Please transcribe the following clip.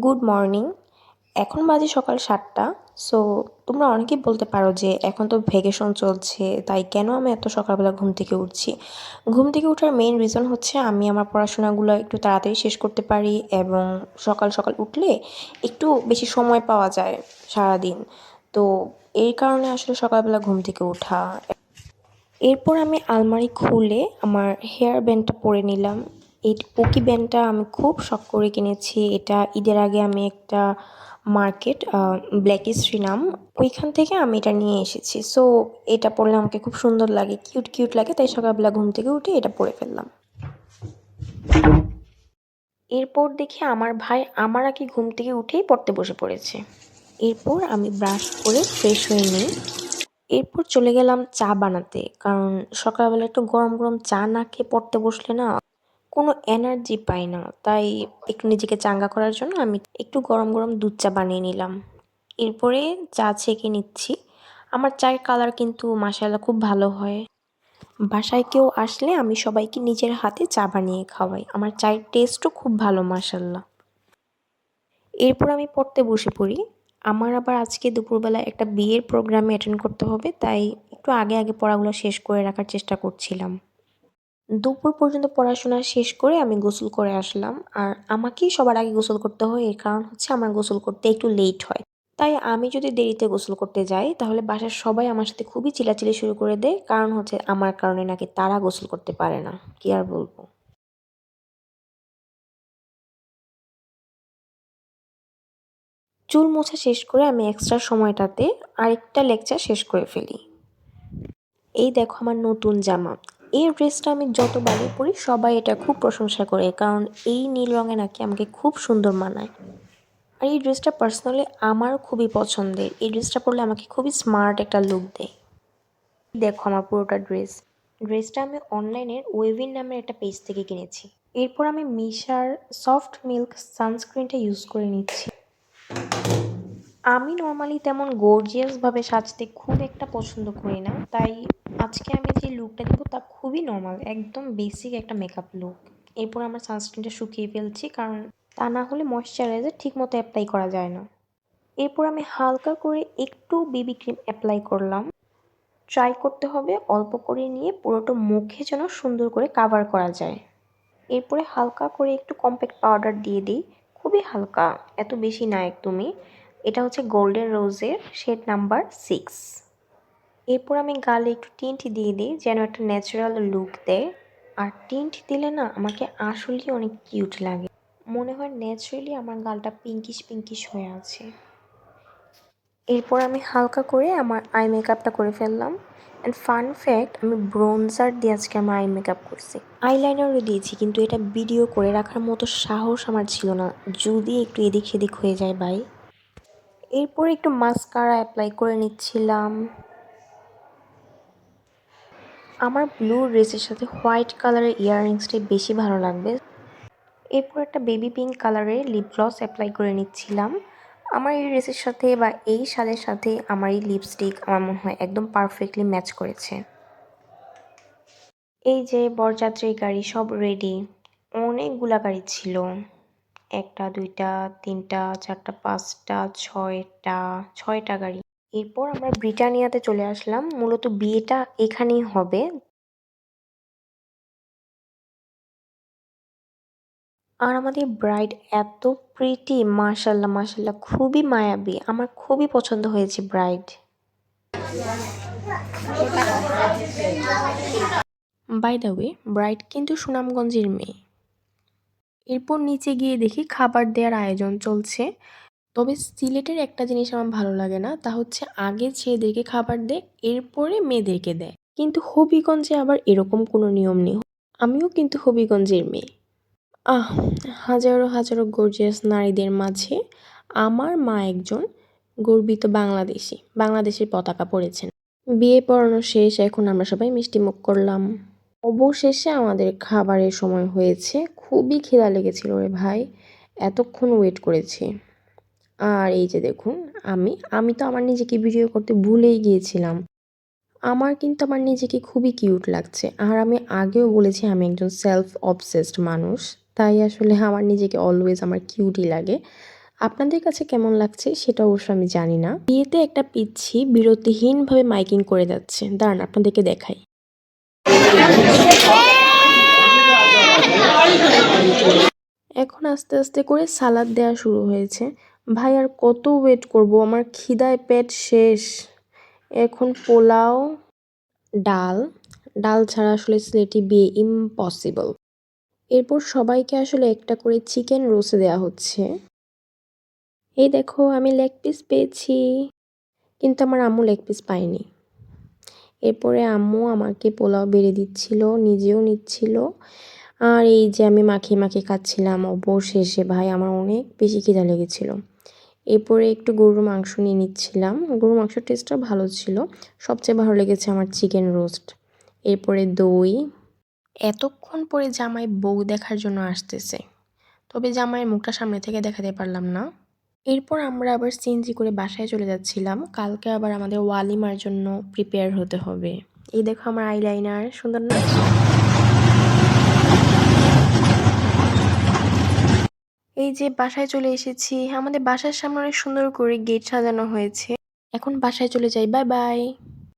Good morning. এখন বাজে সকাল ৭টা। সো তোমরা অনেকেই বলতে পারো যে এখন তো ভ্যাকেশন চলছে, তাই কেন আমি এত সকালবেলা ঘুম থেকে উঠছি। ঘুম থেকে ওঠার মেইন রিজন হচ্ছে আমি আমার পড়াশোনাগুলো একটু তাড়াতাড়ি শেষ করতে পারি এবং সকাল সকাল উঠলে একটু বেশি সময় পাওয়া যায় সারাদিন। তো এই কারণে আসলে সকালবেলা ঘুম থেকে ওঠা। এরপর আমি আলমারি খুলে আমার হেয়ার ব্যান্ডটা পরে নিলাম। এই পোকি ব্যান্ডটা আমি খুব শখ করে কিনেছি। এটা ঈদের আগে আমি একটা মার্কেট ব্ল্যাকিস্ট্রি নাম, ওইখান থেকে আমি এটা নিয়ে এসেছি। সো এটা পরলে আমাকে খুব সুন্দর লাগে, কিউট কিউট লাগে, তাই সকালবেলা ঘুম থেকে উঠে এটা পরে ফেললাম। এরপর দেখি আমার ভাই আমার আগে ঘুম থেকে উঠেই পড়তে বসে পড়েছে। এরপর আমি ব্রাশ করে ফ্রেশ হয়ে নিই। এরপর চলে গেলাম চা বানাতে, কারণ সকালবেলা একটু গরম গরম চা না খেয়ে পড়তে বসলে না কোনো এনার্জি পাই না। তাই একটু নিজেকে চাঙ্গা করার জন্য আমি একটু গরম গরম দুধ চা বানিয়ে নিলাম। এরপরে চা ছেঁকে নিচ্ছি। আমার চায়ের কালার কিন্তু মাশাআল্লাহ খুব ভালো হয়। বাসায় কেউ আসলে আমি সবাইকে নিজের হাতে চা বানিয়ে খাওয়াই। আমার চায়ের টেস্টও খুব ভালো মাশাআল্লাহ। এরপর আমি পড়তে বসে পড়ি। আমার আবার আজকে দুপুরবেলা একটা বিয়ের প্রোগ্রামে অ্যাটেন্ড করতে হবে, তাই একটু আগে আগে পড়াগুলো শেষ করে রাখার চেষ্টা করছিলাম। দুপুর পর্যন্ত পড়াশোনা শেষ করে আমি গোসল করে আসলাম। আর আমাকেই সবার আগে গোসল করতে হয়, এর কারণ হচ্ছে আমার গোসল করতে একটু লেট হয়। তাই আমি যদি দেরিতে গোসল করতে যাই তাহলে বাসার সবাই আমার সাথে খুবই চিল্লাচিল্লি শুরু করে দেয়, কারণ হচ্ছে আমার কারণে নাকি তারা গোসল করতে পারে না। কি আর বলবো। চুল মোছা শেষ করে আমি এক্সট্রা সময়টাতে আরেকটা লেকচার শেষ করে ফেলি। এই দেখো আমার নতুন জামা। এই ড্রেসটা আমি যতবারই পরি সবাই এটা খুব প্রশংসা করে, কারণ এই নীল রঙে নাকি আমাকে খুব সুন্দর মানায়। আর এই ড্রেসটা পার্সোনালি আমার খুবই পছন্দের। এই ড্রেসটা পরলে আমাকে খুবই স্মার্ট একটা লুক দেয়। দেখো আমার পুরোটা ড্রেসটা আমি অনলাইনের ওয়েভিন নামের একটা পেজ থেকে কিনেছি। এরপর আমি মিশার সফট মিল্ক সানস্ক্রিনটা ইউজ করে নিচ্ছি। আমি নর্মালি তেমন গর্জিয়াসভাবে সাজতে খুব একটা পছন্দ করি না, তাই আজকে আমি যে লুকটা দিব তা খুবই নর্মাল, একদম বেসিক একটা মেকআপ লুক। এরপর আমার সানস্ক্রিনটা শুকিয়ে ফেলছি, কারণ তা না হলে ময়শ্চারাইজার ঠিকমতো অ্যাপ্লাই করা যায় না। এরপর আমি হালকা করে একটু বেবি ক্রিম অ্যাপ্লাই করলাম। ট্রাই করতে হবে অল্প করে নিয়ে পুরোটা মুখে যেন সুন্দর করে কাভার করা যায়। এরপরে হালকা করে একটু কম্প্যাক্ট পাউডার দিয়ে দিই, খুবই হালকা, এত বেশি না একদমই। এটা হচ্ছে গোল্ডেন রোজের শেড নাম্বার 6। এরপর আমি গালে একটু টিন্ট দিয়ে দিই যেন একটা ন্যাচারাল লুক দেয়। আর টিন্ট দিলে না আমাকে আসলেই অনেক কিউট লাগে, মনে হয় ন্যাচারালি আমার গালটা পিঙ্কিশ পিঙ্কিশ হয়ে আছে। এরপর আমি হালকা করে আমার আই মেকআপটা করে ফেললাম। অ্যান্ড ফান ফ্যাক্ট, আমি ব্রোনজার দিয়ে আজকে আমার আই মেকআপ করছি। আইলাইনারও দিয়েছি, কিন্তু এটা ভিডিও করে রাখার মতো সাহস আমার ছিল না, যদি একটু এদিক সেদিক হয়ে যায় ভাই। এরপর একটু মাস্কারা অ্যাপ্লাই করে নিচ্ছিলাম। আমার ব্লু ড্রেসের সাথে হোয়াইট কালারের ইয়াররিংসটাই বেশি ভালো লাগবে। এরপর একটা বেবি পিঙ্ক কালারের লিপ গ্লস অ্যাপ্লাই করে নিচ্ছিলাম। আমার এই ড্রেসের সাথে বা এই শালের সাথে আমার এই লিপস্টিক আমার মনে হয় একদম পারফেক্টলি ম্যাচ করেছে। এই যে বরযাত্রী গাড়ি সব রেডি। অনেকগুলা গাড়ি ছিল, একটা দুইটা তিনটা চারটা পাঁচটা ছয়টা গাড়ি। এরপর আমরা ব্রিটানিয়াতে চলে আসলাম, মূলত বিয়েটা এখানেই হবে। আর আমাদের ব্রাইড এত প্রিটি, মাশাল্লাহ মাশাল্লাহ, খুবই মায়াবী, আমার খুবই পছন্দ হয়েছে bride. By the way, bride কিন্তু সুনামগঞ্জের মেয়ে। এরপর নিচে গিয়ে দেখি খাবার দেওয়ার আয়োজন চলছে। তবে সিলেটের একটা জিনিস আমার ভালো লাগে না, তা হচ্ছে আগে ছেলেদেরকে খাবার দেয় এরপরে মেয়েদেরকে দেয়, কিন্তু হবিগঞ্জে আবার এরকম কোনো নিয়ম নেই। আমিও কিন্তু হবিগঞ্জের মেয়ে। আহ, হাজারো হাজারো গর্জিয়াস নারীদের মাঝে আমার মা একজন গর্বিত বাংলাদেশি, বাংলাদেশের পতাকা পরেছেন। বিয়ে পড়ানো শেষ, এখন আমরা সবাই মিষ্টিমুখ করলাম। অবশেষে আমাদের খাবারের সময় হয়েছে। খুবই খিদা লেগেছিল রে ভাই, এতক্ষণ ওয়েট করেছি। আর এই যে দেখুন, আমি আমি তো আমার নিজেকে ভিডিও করতে ভুলেই গিয়েছিলাম। আমার কিন্তু আমার নিজেকে খুবই কিউট লাগছে। আর আমি আগেও বলেছি আমি একজন সেলফ অবসেসড মানুষ, তাই আসলে আমার নিজেকে অলওয়েজ আমার কিউটই লাগে। আপনাদের কাছে কেমন লাগছে সেটা অবশ্য আমি জানি না। বিয়েতে একটা পিচ্ছি বিরতিহীনভাবে মাইকিং করে যাচ্ছে, দাঁড়ান আপনাদেরকে দেখাই। এখন আস্তে আস্তে করে সালাদ দেওয়া শুরু হয়েছে। ভাই আর কত ওয়েট করব, আমার খিদায় পেট শেষ। এখন পোলাও, ডাল, ডাল ছাড়া আসলে সিলেটি বিয়ে ইম্পসিবল। এরপর সবাইকে আসলে একটা করে চিকেন রোস্ট দেওয়া হচ্ছে। এই দেখো আমি লেগ পিস পেয়েছি, কিন্তু আমার আম্মু লেগ পিস পায়নি। এরপরে আম্মু আমাকে পোলাও বেড়ে দিচ্ছিল, নিজেও নিচ্ছিল। আর এই যে আমি মাখিয়ে মাখিয়ে খাচ্ছিলাম। অবশেষে ভাই আমার অনেক বেশি খিদা লেগেছিল। এরপরে একটু গরুর মাংস নিয়ে নিচ্ছিলাম। গরুর মাংসের টেস্টটা ভালো ছিল। সবচেয়ে ভালো লেগেছে আমার চিকেন রোস্ট। এরপরে দই। এতক্ষণ পরে জামাই বউ দেখার জন্য আসতেছে, তবে জামাইয়ের মুখটা সামনে থেকে দেখাতে পারলাম না। এরপর আমরা আবার সিএনজি করে বাসায় চলে যাচ্ছিলাম। কালকে আবার আমাদের ওয়ালিমার জন্য প্রিপেয়ার হতে হবে। এই দেখো আমার আইলাইনার, সুন্দর না? এই যে বাসায় চলে এসেছি। আমাদের বাসার সামনে অনেক সুন্দর করে গেট সাজানো হয়েছে। এখন বাসায় চলে যাই, বাই বাই।